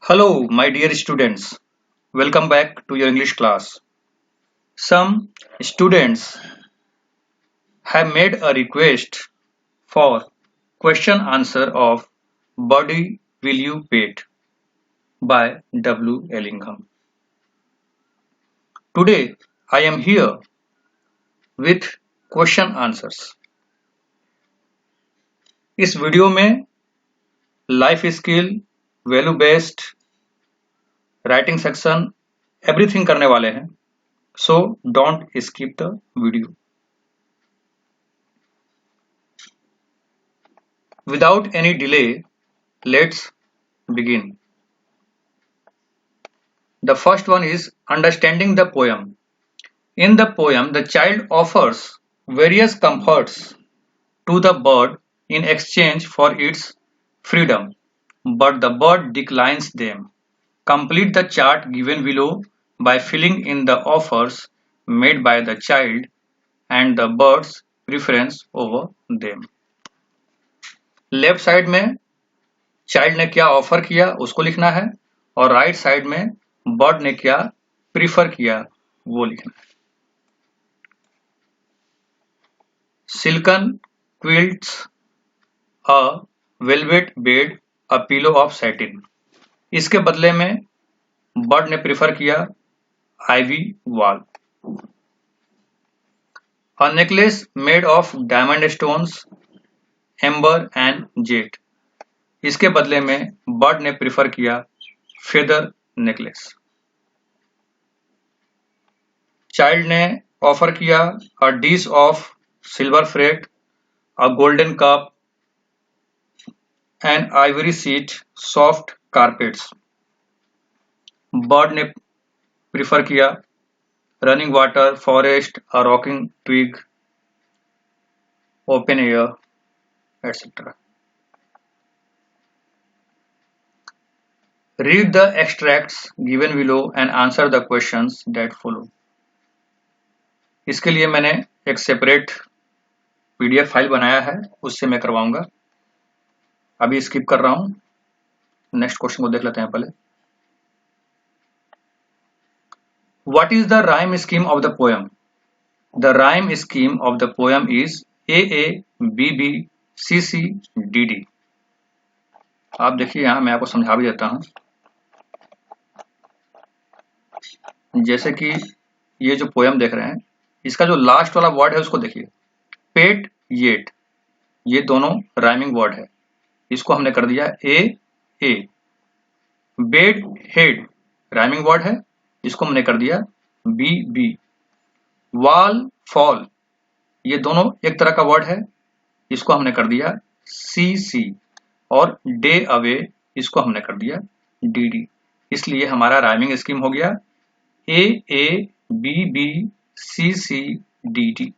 Hello, my dear students. Welcome back to your English class. Some students have made a request for question answer of Body Will You Pet by W. Ellingham. Today, I am here with question answers. इस video में life skill, value based, writing section, everything करने वाले हैं. So don't skip the video. Without any delay, let's begin. The first one is understanding the poem. In the poem, the child offers various comforts to the bird in exchange for its freedom, but the bird declines them. Complete the chart given below by filling in the offers made by the child and the bird's preference over them. Left side में child ने क्या offer किया उसको लिखना है और right side में bird ने क्या प्रीफर किया वो लिखना है. Silken quilts a velvet bed a pillow of satin. इसके बदले में बर्ड ने प्रीफर किया ivy wall. A necklace made of diamond stones amber and jet. इसके बदले में बर्ड ने प्रीफर किया फेदर नेकलेस. चाइल्ड ने ऑफर किया a dish of silver fret, a golden cup, an ivory seat, soft carpets. Bird ने prefer किया running water, forest, a rocking twig, open air, etcetera. Read the extracts given below and answer the questions that follow. इसके लिए मैंने एक separate PDF file बनाया है, उससे मैं करवाऊंगा. अभी स्किप कर रहा हूं. नेक्स्ट क्वेश्चन को देख लेते हैं पहले. What is the rhyme scheme of the poem? The rhyme scheme of the poem is AA, BB, CC, DD. आप देखिए यहां मैं आपको समझा भी देता हूं. जैसे कि ये जो पोयम देख रहे हैं, इसका जो लास्ट वाला वर्ड है उसको देखिए. पेट, येट, ये दोनों राइमिंग वर्ड है. इसको हमने कर दिया ए. बेड, हेड, राइमिंग वर्ड है. इसको हमने कर दिया बी. वॉल, फॉल, ये दोनों एक तरह का वर्ड है. इसको हमने कर दिया सी. और डे अवे, इसको हमने कर दिया डी. इसलिए हमारा राइमिंग स्कीम हो गया A, B, C, D.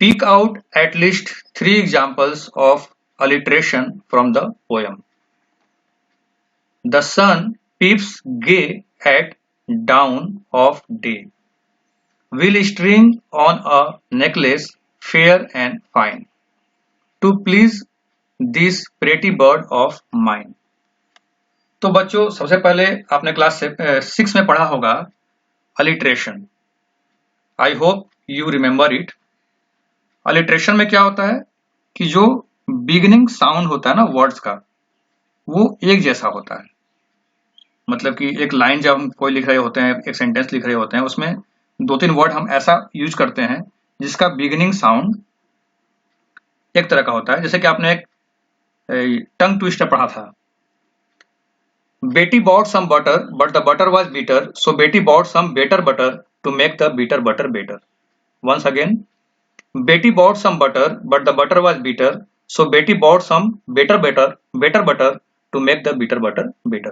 Pick out at least 3 examples of alliteration from the poem. The sun peeps gay at dawn of day. Will string on a necklace fair and fine, to please this pretty bird of mine. तो बच्चों सबसे पहले आपने class 6 में पढ़ा होगा alliteration. I hope you remember it. alliteration में क्या होता है कि जो बिगिनिंग साउंड होता है ना वर्ड्स का, वो एक जैसा होता है. मतलब कि एक लाइन जब हम कोई लिख रहे होते हैं, एक सेंटेंस लिख रहे होते हैं, उसमें 2-3 वर्ड हम ऐसा यूज करते हैं जिसका बिगिनिंग साउंड एक तरह का होता है. जैसे कि आपने एक टंग ट्विस्टर पढ़ा था. Betty bought some butter but the butter was bitter, so Betty bought some better butter to make the bitter butter better. Once again, Betty bought some butter but the butter was bitter, so Betty bought some better butter to make the bitter butter better.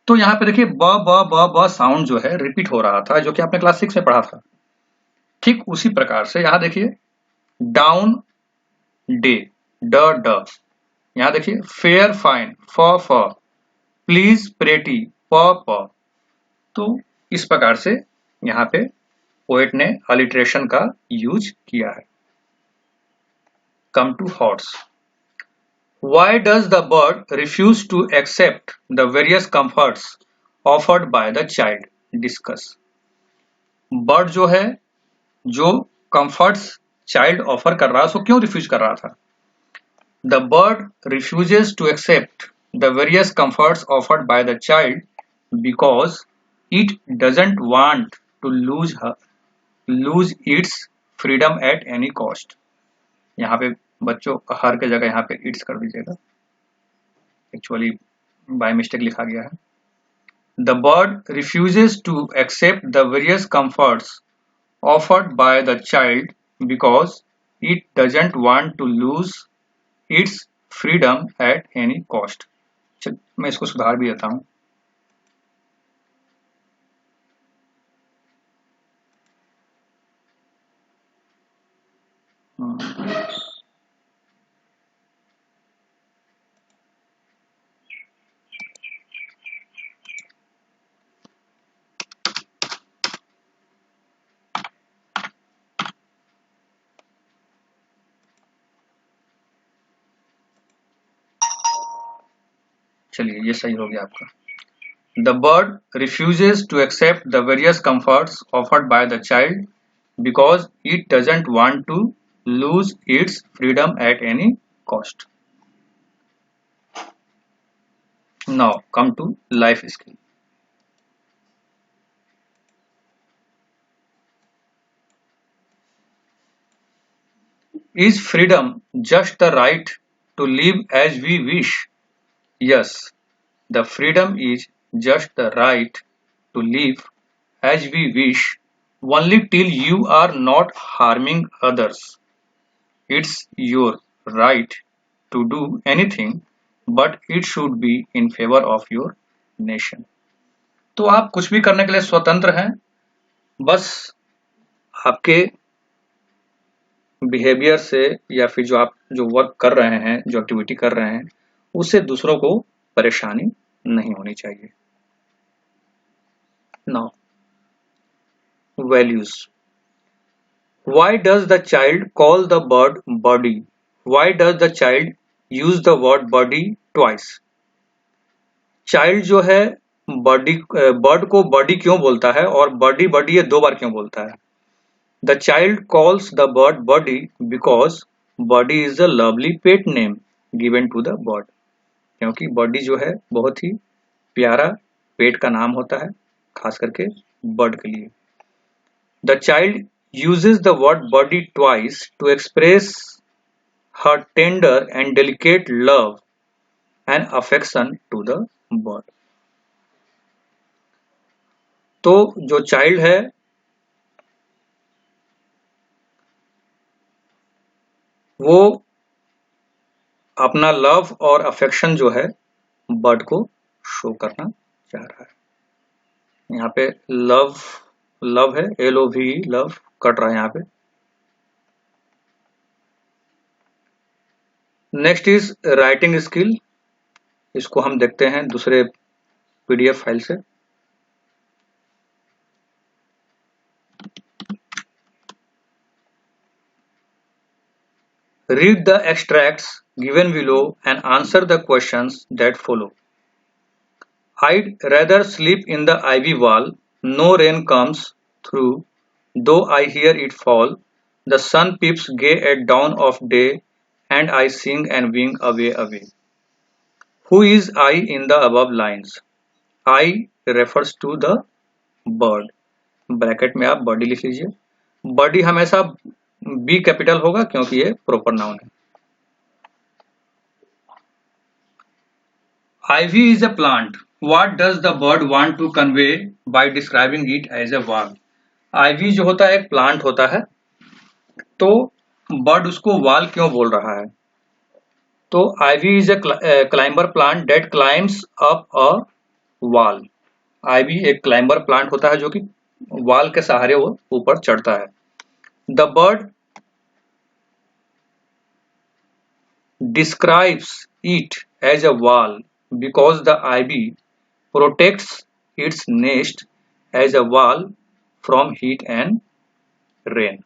तो यहाँ पे देखिए ब sound जो है repeat हो रहा था, जो कि आपने क्लास 6 में पढ़ा था. ठीक उसी प्रकार से यहाँ देखिए डाउन, डे, ड. यहाँ देखिए फेयर, फाइन, फ, प्लीज, प्रेटी, प. तो इस प्रकार से यहाँ पे पोएट ने अलिटरेशन का यूज किया है. come to horse. Why does the bird refuse to accept the various comforts offered by the child? Discuss. Bird जो है, जो कंफर्ट्स चाइल्ड ऑफर कर रहा है, उसको क्यों रिफ्यूज कर रहा था? The bird refuses to accept the various comforts offered by the child because it doesn't want to lose its freedom at any cost. यहाँ पे बच्चों हर के जगह यहाँ पे इट्स कर दीजिएगा, एक्चुअली बाय मिस्टेक लिखा गया है. The bird refuses to accept the various comforts offered by the child because it doesn't want to lose its freedom at any cost. मैं इसको सुधार भी देता हूं. चलिए ये सही हो गया आपका. The bird refuses to accept the various comforts offered by the child because it doesn't want to lose its freedom at any cost. Now come to life skill. Is freedom just the right to live as we wish? Yes, the freedom is just the right to live as we wish only till you are not harming others. It's your right to do anything, but it should be in favor of your nation. तो आप कुछ भी करने के लिए स्वतंत्र हैं, बस आपके बिहेवियर से या फिर जो आप जो वर्क कर रहे हैं, जो एक्टिविटी कर रहे हैं, उससे दूसरों को परेशानी नहीं होनी चाहिए. Now, values. Why does the child call the bird birdie? Why does the child use the word birdie twice? Child जो है बर्ड को बर्डी क्यों बोलता है और बर्डी बर्डी ये 2 बार क्यों बोलता है? The child calls the bird birdie because birdie is a lovely pet name given to the bird. क्योंकि बर्डी जो है बहुत ही प्यारा पेट का नाम होता है, खास करके बर्ड के लिए. The child uses the word birdie twice to express her tender and delicate love and affection to the bird. तो जो चाइल्ड है वो अपना लव और अफेक्शन जो है बर्ड को शो करना चाह रहा है. यहाँ पे लव है, LOV, लव कट रहा है यहाँ पे. Next is writing skill. इसको हम देखते हैं दूसरे PDF फाइल से. Read the extracts given below and answer the questions that follow. I'd rather sleep in the ivy wall. No rain comes through, though I hear it fall. The sun peeps gay at dawn of day, and I sing and wing away, away. Who is I in the above lines? I refers to the bird. Bracket में आप birdie लिख लीजिए. Birdie हमेशा B capital होगा क्योंकि ये proper noun है. Ivy is a plant. What does the bird want to convey by describing it as a wall? Ivy जो होता है एक प्लांट होता है, तो बर्ड उसको वॉल क्यों बोल रहा है? तो Ivy is a climber plant that climbs up a wall. Ivy एक क्लाइंबर प्लांट होता है जो कि वॉल के सहारे वो ऊपर चढ़ता है. The bird describes it as a wall because the ivy protects its nest as a wall from heat and rain.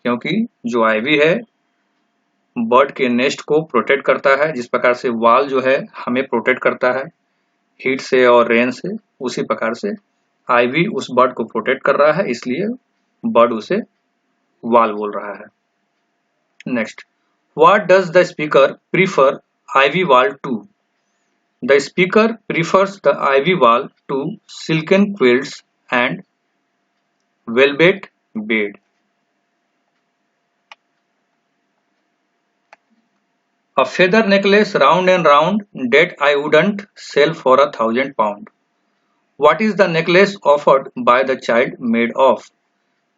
क्योंकि जो आइवी है बर्ड के नेस्ट को प्रोटेक्ट करता है, जिस प्रकार से वॉल जो है हमें प्रोटेक्ट करता है हीट से और रेन से, उसी प्रकार से आईवी उस बर्ड को प्रोटेक्ट कर रहा है, इसलिए बर्ड उसे वॉल बोल रहा है। Next, what does the speaker prefer ivy wall to? The speaker prefers the ivy wall to silken quilts and velvet bed. A feather necklace round and round that I wouldn't sell for 1,000 pound. What is the necklace offered by the child made of?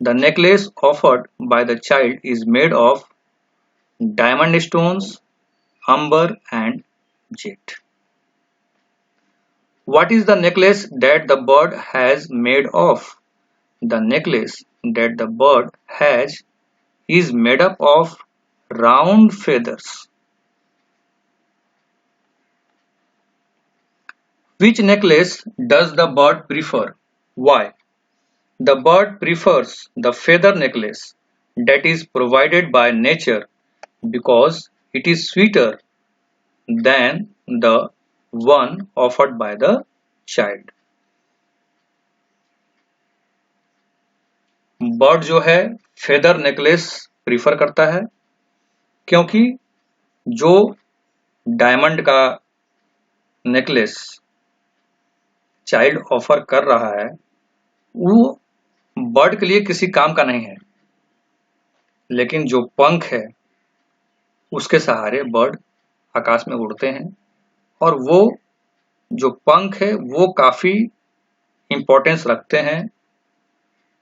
The necklace offered by the child is made of diamond stones, amber and jet. What is the necklace that the bird has made of? The necklace that the bird has is made up of round feathers. Which necklace does the bird prefer? Why? The bird prefers the feather necklace that is provided by nature because it is sweeter than the one offered by the child. Bird जो है feather necklace prefer करता है क्योंकि जो diamond का necklace child offer कर रहा है वो बर्ड के लिए किसी काम का नहीं है, लेकिन जो पंख है उसके सहारे बर्ड आकाश में उड़ते हैं और वो जो पंख है वो काफी इंपॉर्टेंस रखते हैं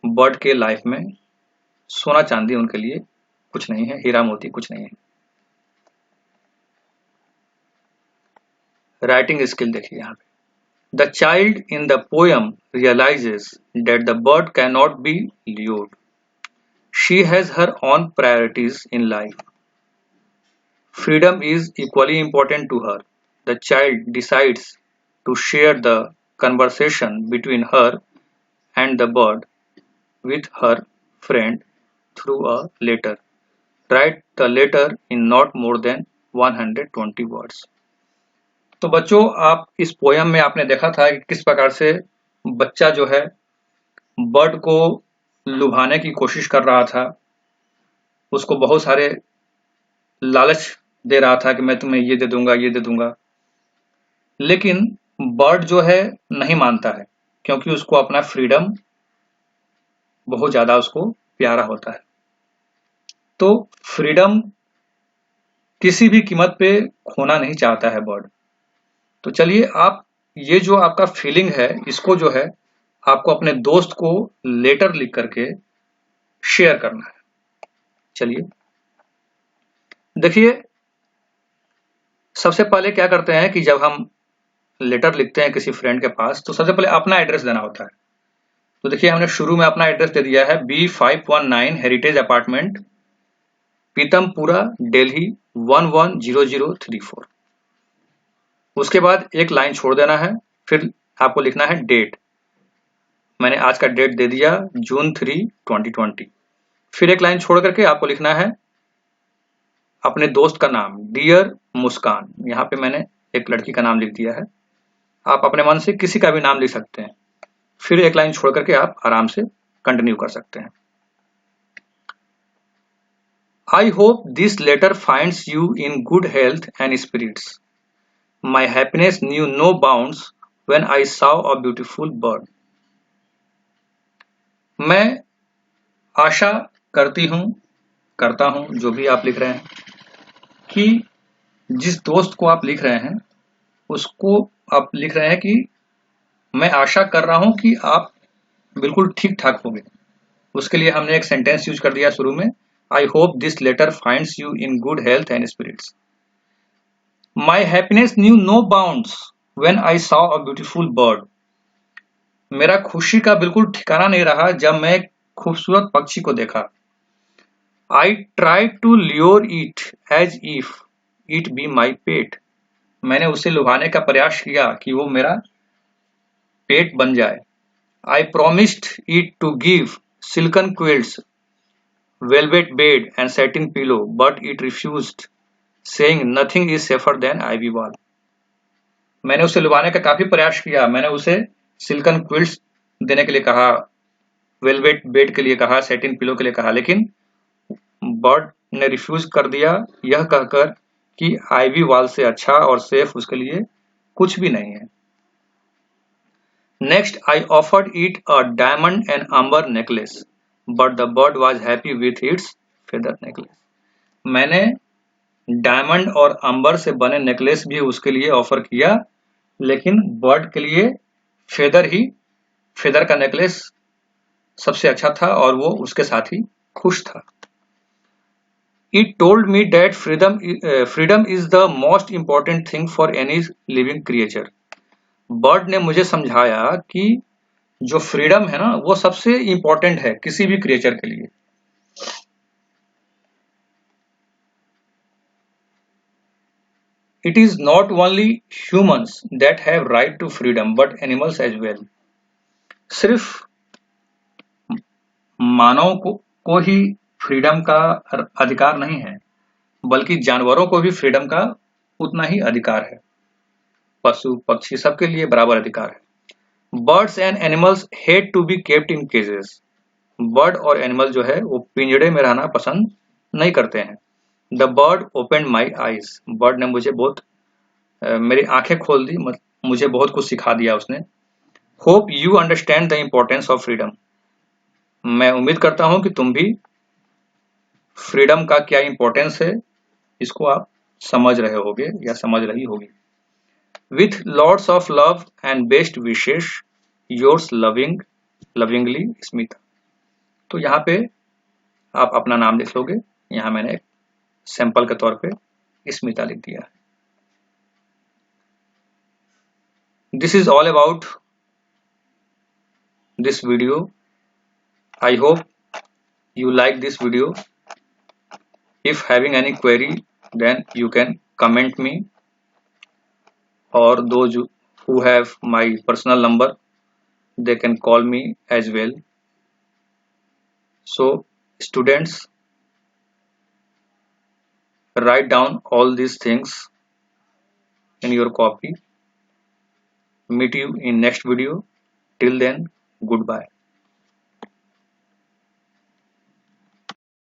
बर्ड के लाइफ में। सोना चांदी उनके लिए कुछ नहीं है, हीरा मोती कुछ नहीं है। राइटिंग स्किल देखिए यहाँ पे। The child in the poem realizes that the bird cannot be lured. She has her own priorities in life. Freedom is equally important to her. The child decides to share the conversation between her and the bird with her friend through a letter. Write the letter in not more than 120 words. तो बच्चों, आप इस poem में आपने देखा था कि किस प्रकार से बच्चा जो है बर्ड को लुभाने की कोशिश कर रहा था, उसको बहुत सारे लालच दे रहा था कि मैं तुम्हें ये दे दूंगा ये दे दूंगा, लेकिन बर्ड जो है नहीं मानता है क्योंकि उसको अपना फ्रीडम बहुत ज्यादा उसको प्यारा होता है। तो फ्रीडम किसी भी कीमत पे खोना नहीं चाहता है बर्ड। तो चलिए, आप ये जो आपका फीलिंग है इसको जो है आपको अपने दोस्त को लेटर लिख करके शेयर करना है। चलिए देखिए, सबसे पहले क्या करते हैं कि जब हम लेटर लिखते हैं किसी फ्रेंड के पास तो सबसे पहले अपना एड्रेस देना होता है। तो देखिए, हमने शुरू में अपना एड्रेस दे दिया है B519 heritage apartment, Pitampura, Delhi 110034। उसके बाद एक लाइन छोड़ देना है, फिर आपको लिखना है डेट। मैंने आज का डेट दे दिया June 3, 2020। फिर एक लाइन छोड़ करके आपको लिखना है अपने दोस्त का नाम, डियर मुस्कान। यहाँ पे मैंने एक लड़की का नाम लिख दिया है, आप अपने मन से किसी का भी नाम लिख सकते हैं। फिर एक लाइन छोड़ करके आप आराम से कंटिन्यू कर सकते हैं। I hope this letter finds you in good health and spirits. My happiness knew no bounds when I saw a beautiful bird. मैं आशा करता हूं जो भी आप लिख रहे हैं कि जिस दोस्त को आप लिख रहे हैं उसको आप लिख रहे हैं कि मैं आशा कर रहा हूं कि आप बिल्कुल ठीक ठाक होंगे। उसके लिए हमने एक सेंटेंस यूज कर दिया शुरू में, I hope this letter finds you in good health and spirits. My happiness knew no bounds when I saw a beautiful bird. मेरा खुशी का बिल्कुल ठिकाना नहीं रहा जब मैं एक खूबसूरत पक्षी को देखा। I tried to lure it as if it be my pet. मैंने उसे लुभाने का प्रयास किया कि वो मेरा पेट बन जाए। I promised it to give silken quilts velvet bed and satin pillow, but it refused, saying nothing is safer than ivy wall. मैंने उसे लुभाने का काफी प्रयास किया, मैंने उसे सिल्कन क्विल्ट्स देने के लिए कहा, वेलवेट बेड के लिए कहा, सैटिन पिलो के लिए कहा, लेकिन बर्ड ने रिफ्यूज कर दिया, यह कहकर कि आईवी वॉल से अच्छा और सेफ उसके लिए कुछ भी नहीं है। Next I offered it a diamond and amber necklace, but the bird was happy with its feather necklace. मैंने डायमंड और अंबर से बने नेकलेस भी उसके लिए ऑफर किया, लेकिन बर्ड के लिए फेदर का नेकलेस सबसे अच्छा था और वो उसके साथ ही खुश था। It told me that freedom is the most important thing for any living creature. Bird ने मुझे समझाया कि जो फ्रीडम है ना वो सबसे इंपॉर्टेंट है किसी भी क्रिएचर के लिए। It is not only humans that have right to freedom but animals as well. सिर्फ मानव को ही फ्रीडम का अधिकार नहीं है, बल्कि जानवरों को भी फ्रीडम का उतना ही अधिकार है। पशु पक्षी सबके लिए बराबर अधिकार है। Birds and animals hate to be kept in cages. Bird और एनिमल जो है वो पिंजड़े में रहना पसंद नहीं करते हैं। The bird open my eyes. Bird ने मुझे मेरी आंखें खोल दी, मुझे बहुत कुछ सिखा दिया उसने। Hope you understand the importance of freedom. मैं उम्मीद करता हूं कि तुम भी फ्रीडम का क्या इंपॉर्टेंस है इसको आप समझ रहे होगे या समझ रही होगी। With lots of love and best wishes, yours lovingly Smita. तो यहाँ पे आप अपना नाम लिख लोगे, यहाँ मैंने एक सैंपल के तौर पे स्मिता लिख दिया है। This is all about this video. I hope you like this video. If having any query, then you can comment me, or those who have my personal number, they can call me as well. So students, write down all these things in your copy. Meet you in next video. Till then, goodbye.